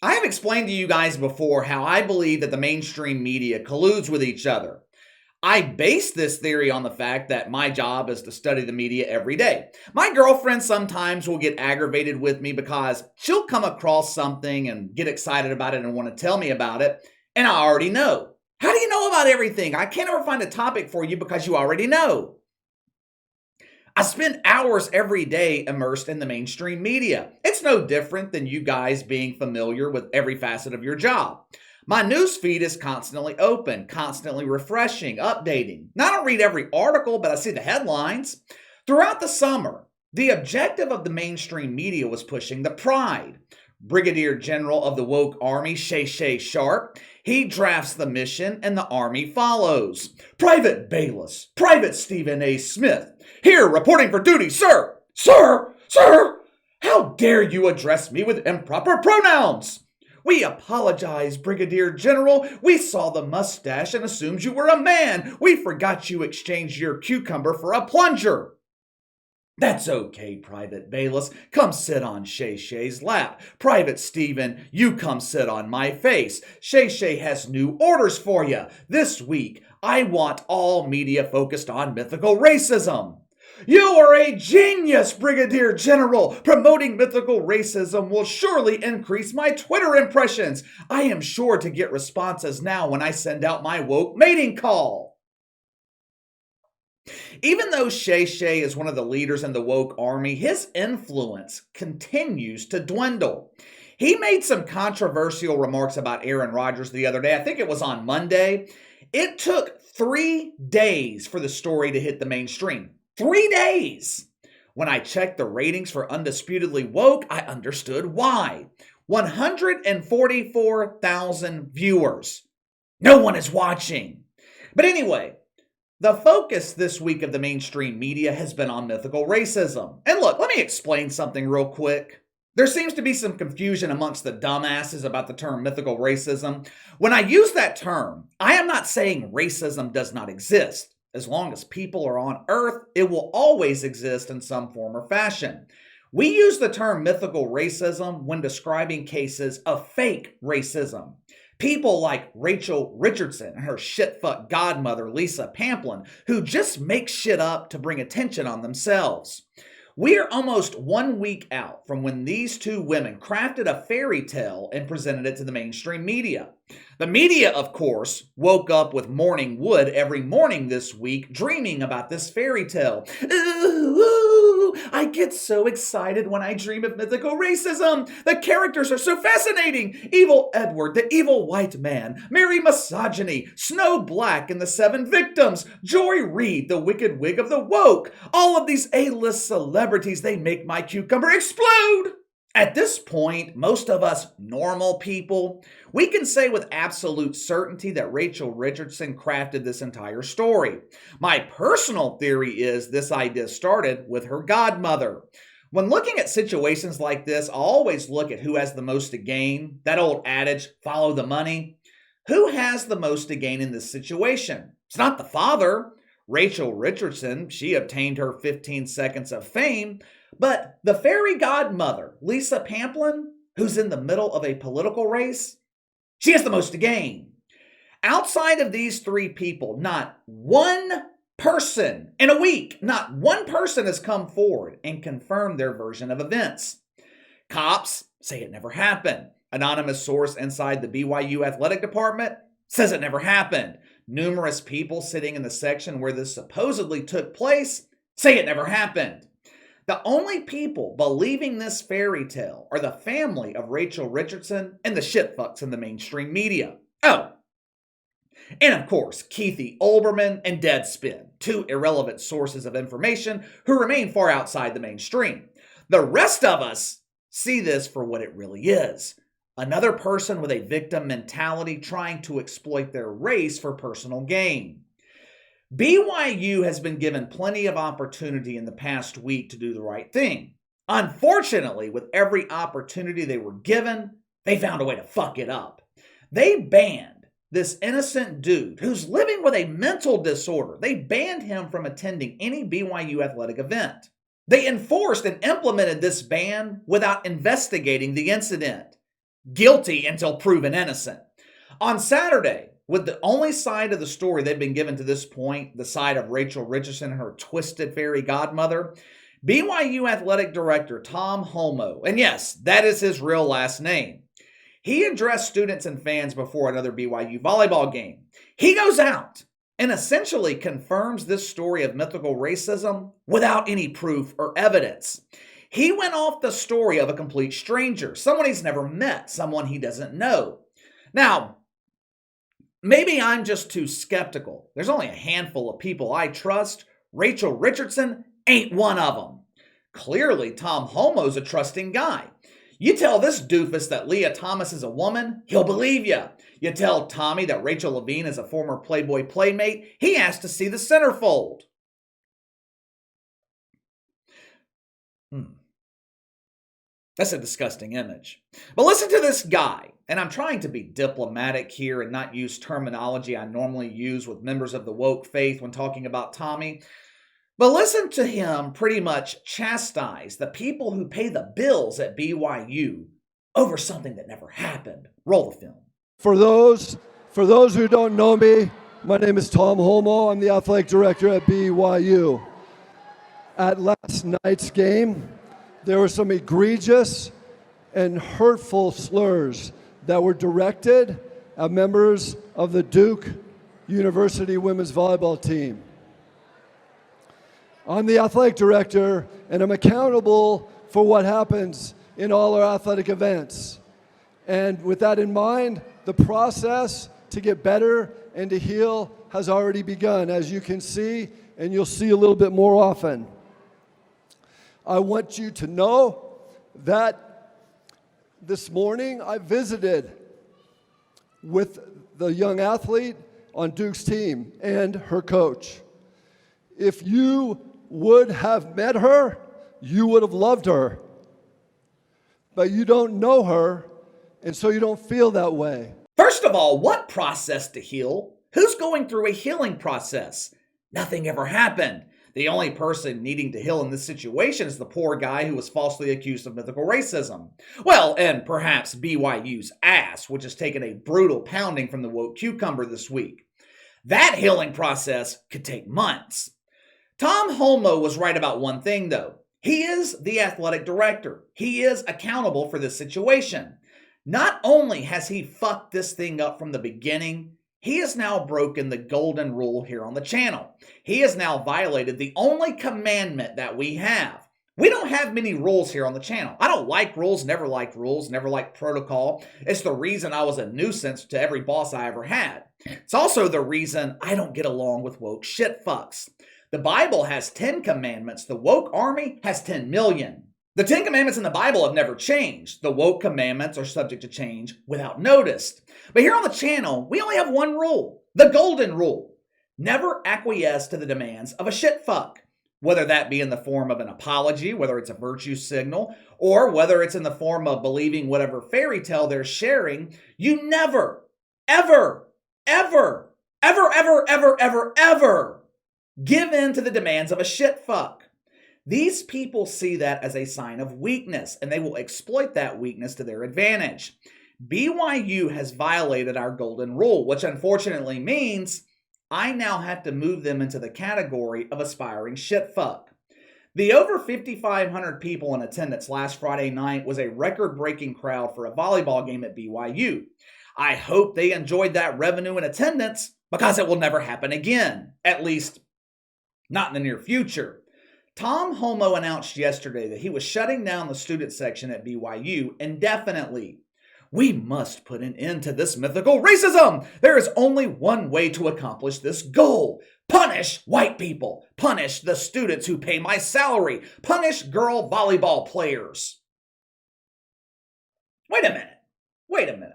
I have explained to you guys before how I believe that the mainstream media colludes with each other. I base this theory on the fact that my job is to study the media every day. My girlfriend sometimes will get aggravated with me because she'll come across something and get excited about it and want to tell me about it, and I already know. How do you know about everything? I can't ever find a topic for you because you already know. I spend hours every day immersed in the mainstream media. It's no different than you guys being familiar with every facet of your job. My news feed is constantly open, constantly refreshing, updating. Now, I don't read every article, but I see the headlines. Throughout the summer, the objective of the mainstream media was pushing the pride. Brigadier General of the woke army, Shay Sharp, he drafts the mission and the army follows. Private Bayless, Private Stephen A. Smith, here reporting for duty, sir! Sir! Sir! How dare you address me with improper pronouns? We apologize, Brigadier General. We saw the mustache and assumed you were a man. We forgot you exchanged your cucumber for a plunger. That's okay, Private Bayless. Come sit on Shay's lap. Private Stephen, you come sit on my face. Shay has new orders for you. This week, I want all media focused on mythical racism. You are a genius, Brigadier General. Promoting mythical racism will surely increase my Twitter impressions. I am sure to get responses now when I send out my woke mating call. Even though Shay is one of the leaders in the woke army, his influence continues to dwindle. He made some controversial remarks about Aaron Rodgers the other day. I think it was on Monday. It took 3 days for the story to hit the mainstream. 3 days! When I checked the ratings for Undisputedly Woke, I understood why. 144,000 viewers. No one is watching. But anyway, the focus this week of the mainstream media has been on mythical racism. And look, let me explain something real quick. There seems to be some confusion amongst the dumbasses about the term mythical racism. When I use that term, I am not saying racism does not exist. As long as people are on Earth, it will always exist in some form or fashion. We use the term mythical racism when describing cases of fake racism. People like Rachel Richardson and her shit-fuck godmother, Lisa Pamplin, who just make shit up to bring attention on themselves. We are almost 1 week out from when these two women crafted a fairy tale and presented it to the mainstream media. The media, of course, woke up with morning wood every morning this week dreaming about this fairy tale. Ooh, I get so excited when I dream of mythical racism. The characters are so fascinating. Evil Edward, the evil white man. Mary Misogyny. Snow Black and the 7 victims. Joy Reid, the wicked wig of the woke. All of these A-list celebrities, they make my cucumber explode. At this point, most of us normal people, we can say with absolute certainty that Rachel Richardson crafted this entire story. My personal theory is this idea started with her godmother. When looking at situations like this, I always look at who has the most to gain. That old adage, follow the money. Who has the most to gain in this situation? It's not the father. Rachel Richardson, she obtained her 15 seconds of fame. But the fairy godmother, Lisa Pamplin, who's in the middle of a political race, she has the most to gain. Outside of these 3 people, not one person in a week, not one person has come forward and confirmed their version of events. Cops say it never happened. Anonymous source inside the BYU athletic department says it never happened. Numerous people sitting in the section where this supposedly took place say it never happened. The only people believing this fairy tale are the family of Rachel Richardson and the shitfucks in the mainstream media. Oh, and of course, Keithy Olbermann and Deadspin, 2 irrelevant sources of information who remain far outside the mainstream. The rest of us see this for what it really is. Another person with a victim mentality trying to exploit their race for personal gain. BYU has been given plenty of opportunity in the past week to do the right thing. Unfortunately, with every opportunity they were given, they found a way to fuck it up. They banned this innocent dude who's living with a mental disorder. They banned him from attending any BYU athletic event. They enforced and implemented this ban without investigating the incident. guilty until proven innocent. On Saturday, with the only side of the story they've been given to this point, the side of Rachel Richardson and her twisted fairy godmother, BYU athletic director Tom Holmoe, and yes, that is his real last name, he addressed students and fans before another BYU volleyball game. He goes out and essentially confirms this story of mythical racism without any proof or evidence. He went off the story of a complete stranger, someone he's never met, someone he doesn't know. Now, maybe I'm just too skeptical. There's only a handful of people I trust. Rachel Richardson ain't one of them. Clearly, Tom Holmoe's a trusting guy. You tell this doofus that Leah Thomas is a woman, he'll believe you. You tell Tommy that Rachel Levine is a former Playboy playmate, he asks to see the centerfold. That's a disgusting image. But listen to this guy, and I'm trying to be diplomatic here and not use terminology I normally use with members of the woke faith when talking about Tommy. But listen to him pretty much chastise the people who pay the bills at BYU over something that never happened. Roll the film. For those who don't know me, my name is Tom Holmoe. I'm the athletic director at BYU. At last night's game, there were some egregious and hurtful slurs that were directed at members of the Duke University women's volleyball team. I'm the athletic director, and I'm accountable for what happens in all our athletic events. And with that in mind, the process to get better and to heal has already begun, as you can see, and you'll see a little bit more often. I want you to know that this morning I visited with the young athlete on Duke's team and her coach. If you would have met her, you would have loved her. But you don't know her, and so you don't feel that way. First of all, what process to heal? Who's going through a healing process? Nothing ever happened. The only person needing to heal in this situation is the poor guy who was falsely accused of mythical racism. Well, and perhaps BYU's ass, which has taken a brutal pounding from the woke cucumber this week. That healing process could take months. Tom Holmoe was right about one thing, though. He is the athletic director. He is accountable for this situation. Not only has he fucked this thing up from the beginning, he has now broken the golden rule here on the channel. He has now violated the only commandment that we have. We don't have many rules here on the channel. I don't like rules, never liked protocol. It's the reason I was a nuisance to every boss I ever had. It's also the reason I don't get along with woke shit fucks. The Bible has 10 commandments. The woke army has 10 million. The 10 commandments in the Bible have never changed. The woke commandments are subject to change without notice. But here on the channel, we only have one rule, the golden rule. Never acquiesce to the demands of a shit fuck. Whether that be in the form of an apology, whether it's a virtue signal, or whether it's in the form of believing whatever fairy tale they're sharing, you never, ever, ever, ever, ever, ever, ever, ever give in to the demands of a shit fuck. These people see that as a sign of weakness, and they will exploit that weakness to their advantage. BYU has violated our golden rule, which unfortunately means I now have to move them into the category of aspiring shit fuck. The over 5,500 people in attendance last Friday night was a record-breaking crowd for a volleyball game at BYU. I hope they enjoyed that revenue and attendance because it will never happen again, at least not in the near future. Tom Holmoe announced yesterday that he was shutting down the student section at BYU indefinitely. We must put an end to this mythical racism. There is only one way to accomplish this goal. Punish white people. Punish the students who pay my salary. Punish girl volleyball players. Wait a minute.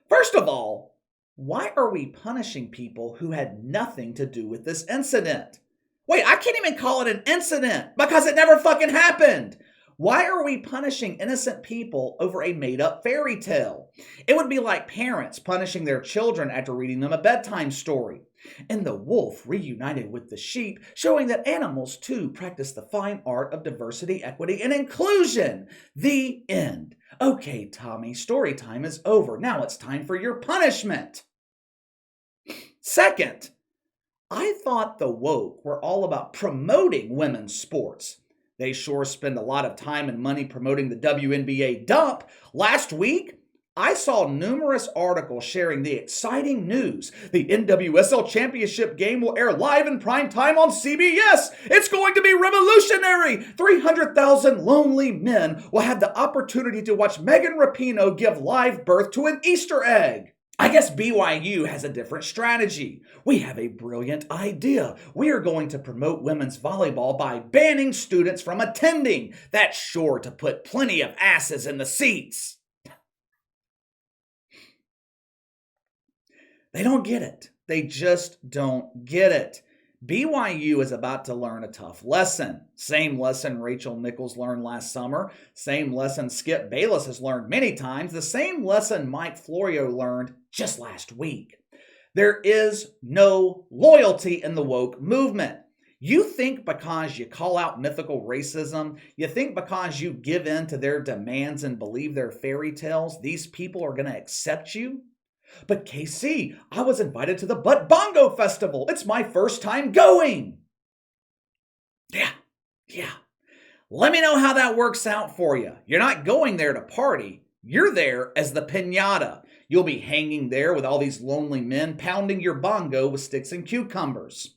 First of all, why are we punishing people who had nothing to do with this incident? Wait, I can't even call it an incident because it never fucking happened. Why are we punishing innocent people over a made-up fairy tale? It would be like parents punishing their children after reading them a bedtime story. And the wolf reunited with the sheep, showing that animals too practice the fine art of diversity, equity, and inclusion. The end. Okay, Tommy, story time is over. Now it's time for your punishment. Second, I thought the woke were all about promoting women's sports. They sure spend a lot of time and money promoting the WNBA dump. Last week, I saw numerous articles sharing the exciting news. The NWSL Championship game will air live in prime time on CBS. It's going to be revolutionary. 300,000 lonely men will have the opportunity to watch Megan Rapinoe give live birth to an Easter egg. I guess BYU has a different strategy. We have a brilliant idea. We are going to promote women's volleyball by banning students from attending. That's sure to put plenty of asses in the seats. They don't get it. They just don't get it. BYU is about to learn a tough lesson. Same lesson Rachel Nichols learned last summer. Same lesson Skip Bayless has learned many times. The same lesson Mike Florio learned just last week. There is no loyalty in the woke movement. You think because you call out mythical racism, you think because you give in to their demands and believe their fairy tales, these people are going to accept you? But KC, I was invited to the Butt Bongo Festival. It's my first time going. Yeah. Let me know how that works out for you. You're not going there to party. You're there as the piñata. You'll be hanging there with all these lonely men pounding your bongo with sticks and cucumbers.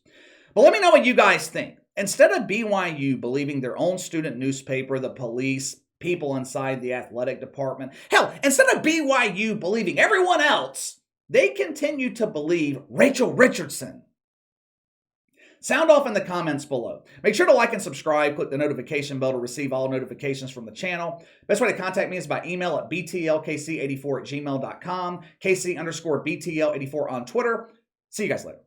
But let me know what you guys think. Instead of BYU believing their own student newspaper, the police, people inside the athletic department, hell, instead of BYU believing everyone else, they continue to believe Rachel Richardson. Sound off in the comments below. Make sure to like and subscribe. Click the notification bell to receive all notifications from the channel. Best way to contact me is by email at btlkc84@gmail.com, KC_BTL84 on Twitter. See you guys later.